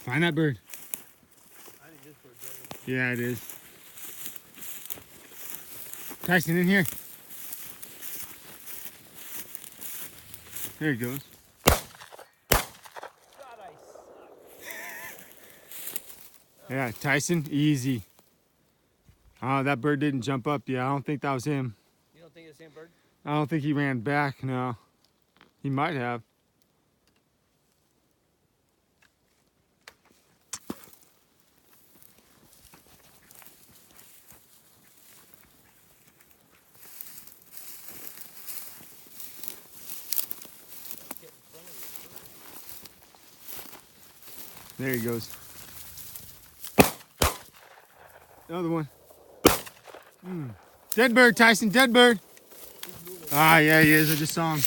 Find that bird. I think this bird's over. Yeah, it is. Tyson, in here. There he goes. God, I suck. Yeah, Tyson, easy. Oh, that bird didn't jump up yet. I don't think that was him. You don't think it's the same bird? I don't think he ran back, no. He might have. Get in front of There he goes. Another one. Dead bird, Tyson, dead bird. you. He's moving. Ah, yeah, he is. I just saw him.